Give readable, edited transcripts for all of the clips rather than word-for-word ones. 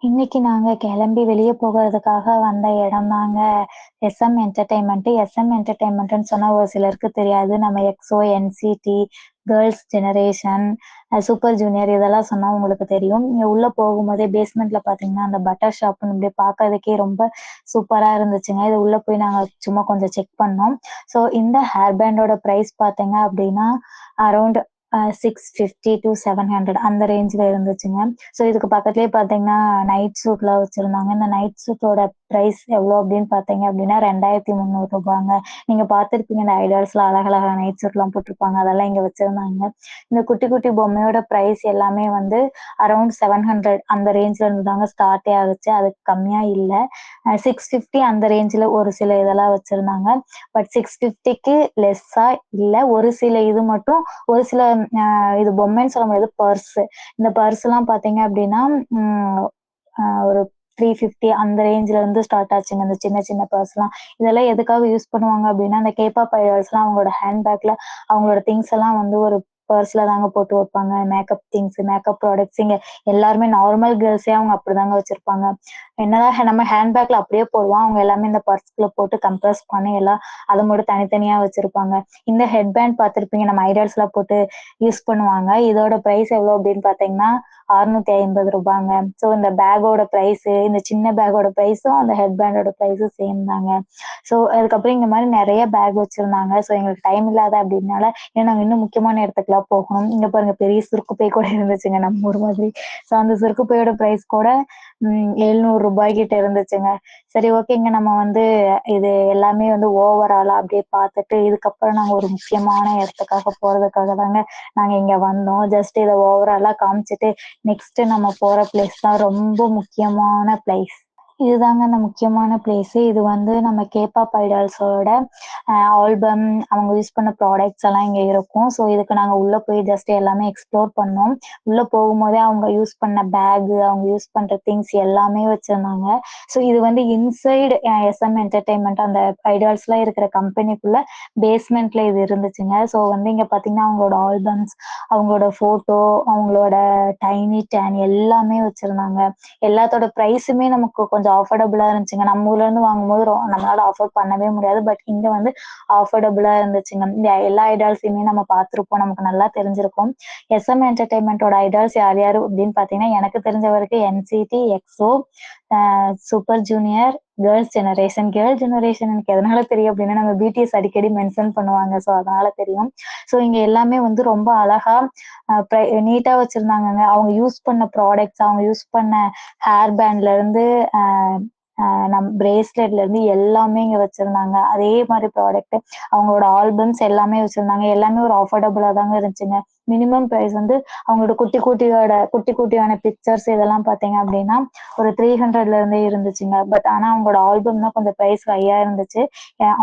இன்னைக்கு நாங்க கிளம்பி வெளிய போகறதுக்காக வந்த இடம் தாங்க எஸ்எம் என்டர்டெயின்மெண்ட். எஸ்எம் என்டர்டெயின்மெண்ட்ன்னு சொன்னா ஒரு சிலருக்கு தெரியாது. நம்ம Exo, NCD, girls generation, super junior இதெல்லாம் சொன்னா உங்களுக்கு தெரியும். நீங்க உள்ள போகும்போதே பேஸ்மெண்ட்ல பார்த்தீங்கன்னா, அந்த பட்டர் ஷாப்ன்னு இப்படி பார்க்கறதுக்கே ரொம்ப சூப்பரா இருந்துச்சுங்க. இது உள்ள போய் நாங்க சும்மா கொஞ்சம் செக் பண்ணோம். ஸோ இந்த ஹேர் பேண்டோட பிரைஸ் பார்த்தீங்க அப்படின்னா, அரவுண்ட் 650 டூ 700 அந்த ரேஞ்ச்ல இருந்துச்சுங்க. ஸோ இதுக்கு பக்கத்திலேயே பார்த்தீங்கன்னா, நைட் சூட்லாம் வச்சிருந்தாங்க. இந்த நைட் சூட்டோட பிரைஸ் எவ்வளோ அப்படின்னு பார்த்தீங்க அப்படின்னா, ரூ. 2300. நீங்க பார்த்துருப்பீங்க இந்த ஐடியாஸ்ல அழகழகா நைட் சூட்லாம் போட்டிருப்பாங்க. அதெல்லாம் இங்க வச்சிருந்தாங்க. இந்த குட்டி குட்டி பொம்மையோட பிரைஸ் எல்லாமே வந்து அரவுண்ட் 700 அந்த ரேஞ்ச்ல இருந்து தாங்க ஸ்டார்ட்டே ஆகுச்சு. அதுக்கு கம்மியா இல்ல. 650 அந்த ரேஞ்ச்ல ஒரு சில இதெல்லாம் வச்சிருந்தாங்க. பட் 650க்கு லெஸ்ஸா இல்ல. ஒரு சில இது மட்டும் ஒரு சில இது பொம்மைன்னு சொல்ல முடியாது. இந்த பர்ஸ்லாம் பார்த்தீங்க அப்படின்னா, ம் ஒரு 350 அந்த ரேஞ்ச்ல இருந்து ஸ்டார்ட் ஆச்சுங்க. இந்த சின்ன சின்ன பர்ஸ்லாம். இதெல்லாம் எதுக்காக யூஸ் பண்ணுவாங்க அப்படின்னா, அந்த கேபாப் ஐடால்ஸ்லாம் அவங்களோட ஹேண்ட் பேக்ல அவங்களோட திங்ஸ் எல்லாம் வந்து ஒரு பர்ஸ்ல தாங்க போட்டு வைப்பாங்க. மேக்கப் திங்ஸ், மேக்கப் ப்ராடக்ட்ஸ் இங்க எல்லாருமே நார்மல் கேர்ல்ஸே அவங்க அப்படிதாங்க வச்சிருப்பாங்க. என்னதான் நம்ம ஹேண்ட் பேக்ல அப்படியே போடுவோம். அவங்க எல்லாமே இந்த பர்ஸ்குள்ள போட்டு கம்ப்ரஸ் பண்ணி எல்லாம் அத மட்டும் தனித்தனியா வச்சிருப்பாங்க. இந்த ஹெட் பேண்ட் பார்த்திருப்பீங்க. நம்ம ஐடால்ஸ்லாம் போட்டு யூஸ் பண்ணுவாங்க. இதோட பிரைஸ் எவ்வளோ அப்படின்னு பார்த்தீங்கன்னா, ரூ. 650. ஸோ இந்த பேக்கோட பிரைஸு, இந்த சின்ன பேக்கோட பிரைஸும், அந்த ஹெட் பேண்டோட பிரைஸும் சேம் தாங்க. ஸோ அதுக்கப்புறம் இந்த மாரி நெறைய பேக் வச்சிருந்தாங்க. ஸோ எங்களுக்கு டைம் இல்லாத அப்படின்னால, ஏன்னா நாங்க இன்னும் முக்கியமான இடத்துக்குலாம் போகணும். இங்க பாருங்க பெரிய சுருக்கு பை கூட இருந்துச்சுங்க நம்ம ஊர் மாதிரி. ஸோ அந்த சுருக்கு பையோட பிரைஸ் கூட ரூ. 700 கிட்ட இருந்துச்சுங்க. சரி ஓகேங்க. நம்ம வந்து இது எல்லாமே வந்து ஓவராலா அப்படியே பார்த்துட்டு, இதுக்கப்புறம் நாங்க ஒரு முக்கியமான இடத்துக்காக போறதுக்காக தாங்க நாங்க இங்க வந்தோம். ஜஸ்ட் இத ஓவராலா காமிச்சுட்டு, நெக்ஸ்ட் நம்ம போற பிளேஸ் தான் ரொம்ப முக்கியமான பிளேஸ். இதுதாங்க அந்த முக்கியமான பிளேஸு. இது வந்து நம்ம கேபாப் ஐடால்ஸோட ஆல்பம், அவங்க யூஸ் பண்ண ப்ராடக்ட்ஸ் எல்லாம் இங்க இருக்கும். ஸோ இதுக்கு நாங்க உள்ள போய் ஜஸ்ட் எல்லாமே எக்ஸ்ப்ளோர் பண்ணோம். உள்ள போகும்போதே அவங்க யூஸ் பண்ண பேகு, அவங்க யூஸ் பண்ற திங்ஸ் எல்லாமே வச்சிருந்தாங்க. ஸோ இது வந்து இன்சைடு எஸ்எம் என்டர்டெயின்மெண்ட் அந்த ஐடால்ஸ்லாம் இருக்கிற கம்பெனிக்குள்ள பேஸ்மெண்ட்ல இது இருந்துச்சுங்க. ஸோ வந்து இங்க பார்த்தீங்கன்னா, அவங்களோட ஆல்பம்ஸ், அவங்களோட ஃபோட்டோ, அவங்களோட டைனி டேன் எல்லாமே வச்சிருந்தாங்க. எல்லாத்தோட பிரைஸுமே நமக்கு கொஞ்சம் அஃபோர்டபுளா இருந்துச்சுங்க. நம்ம ஊர்ல இருந்து வாங்கும்போது நம்மளால அஃபோர்ட் பண்ணவே முடியாது. பட் இங்க வந்து அஃபோர்டபுளா இருந்துச்சுங்க. இந்த எல்லா ஐடால்ஸையுமே நம்ம பார்த்திருப்போம். நமக்கு நல்லா தெரிஞ்சிருக்கும். எஸ்எம் என்டர்டெயின்மென்ட்டோட ஐடால்ஸ் யார் யாரு அப்படின்னு பார்த்தீங்கன்னா, எனக்கு தெரிஞ்ச வரைக்கும் NCD, Exo, super junior, girls generation. Girl generation எனக்கு எதனால தெரியும் அப்படின்னா, நம்ம பிடிஎஸ் அடிக்கடி மென்ஷன் பண்ணுவாங்க. ஸோ அதனால தெரியும். ஸோ இங்க எல்லாமே வந்து ரொம்ப அழகா நீட்டா வச்சிருந்தாங்கங்க. அவங்க யூஸ் பண்ண ப்ராடக்ட்ஸ், அவங்க யூஸ் பண்ண ஹேர் பேண்ட்ல இருந்து அ அ பிரேஸ்லெட்ல இருந்து எல்லாமே இங்க வச்சிருந்தாங்க. அதே மாரி ப்ராடக்ட் அவங்களோட ஆல்பம்ஸ் எல்லாமே வச்சிருந்தாங்க. எல்லாமே ஒரு அஃபோர்டபுளா தாங்க இருந்துச்சுங்க. மினிமம் பிரைஸ் வந்து அவங்களோட குட்டி குட்டியான பிக்சர்ஸ் இதெல்லாம் பார்த்தீங்க அப்படின்னா, ஒரு 300ல இருந்தே இருந்துச்சுங்க. பட் ஆனா அவங்களோட ஆல்பம் தான் கொஞ்சம் பிரைஸ் ஹையா இருந்துச்சு.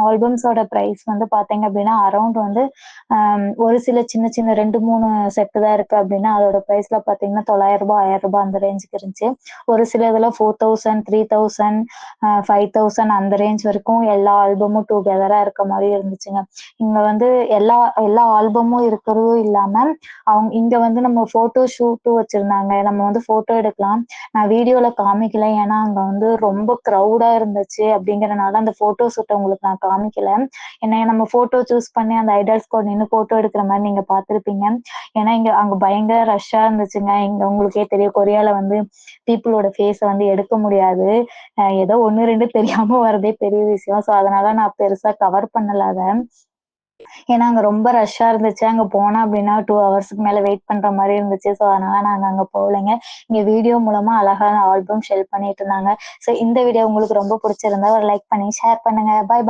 ஆல்பம்ஸோட பிரைஸ் வந்து பார்த்தீங்க அப்படின்னா, அரவுண்ட் வந்து ஒரு சில சின்ன சின்ன 2, 3 செட்டு தான் இருக்கு அப்படின்னா, அதோட பிரைஸ்ல பார்த்தீங்கன்னா ரூ. 900, ரூ. 1000 அந்த ரேஞ்சுக்கு இருந்துச்சு. ஒரு சில இதுல 4000, 3000, 5000 அந்த ரேஞ்ச் வரைக்கும் எல்லா ஆல்பமும் டுகெதரா இருக்க மாரி இருந்துச்சுங்க. இங்க வந்து எல்லா எல்லா ஆல்பமும் இருக்கிறதும் இல்லாம, இங்க வந்து நம்ம ஃபோட்டோ ஷூட்டும் வச்சிருந்தாங்க. நம்ம வந்து ஃபோட்டோ எடுக்கலாம். நான் வீடியோல காமிக்கல. ஏன்னா, அங்க வந்து ரொம்ப கிரவுடா இருந்துச்சு அப்படிங்கிறனால அந்த ஃபோட்டோ ஷூட்ட உங்களுக்கு நான் காமிக்கல. ஏன்னா நம்ம ஃபோட்டோ சூஸ் பண்ணி அந்த ஐடால்ஸ் கூட நின்னு ஃபோட்டோ எடுக்கிற மாரி நீங்க பார்த்திருப்பீங்க. ஏன்னா, அங்க பயங்கர ரஷ்ஷா இருந்துச்சுங்க. இங்க உங்களுக்கே தெரியும் கொரியால வந்து பீப்பிளோட ஃபேஸ வந்து எடுக்க முடியாது. ஏதோ 1, 2 தெரியாம வரதே பெரிய விஷயம். ஸோ அதனால நான் பெருசா கவர் பண்ணல அத. ஏன்னா, அங்க ரொம்ப ரஷ்ஷா இருந்துச்சு. அங்க போனா அப்படின்னா 2 ஹவர்ஸ்க்கு மேல வெயிட் பண்ற மாரி இருந்துச்சு. ஸோ அதனால நாங்க அங்க போகலைங்க. இங்க வீடியோ மூலமா அழகான ஆல்பம் ஷேர் பண்ணிட்டு இருந்தாங்க. ஸோ இந்த வீடியோ உங்களுக்கு ரொம்ப புடிச்சிருந்தா ஒரு லைக் பண்ணி ஷேர் பண்ணுங்க. பாய் பாய்.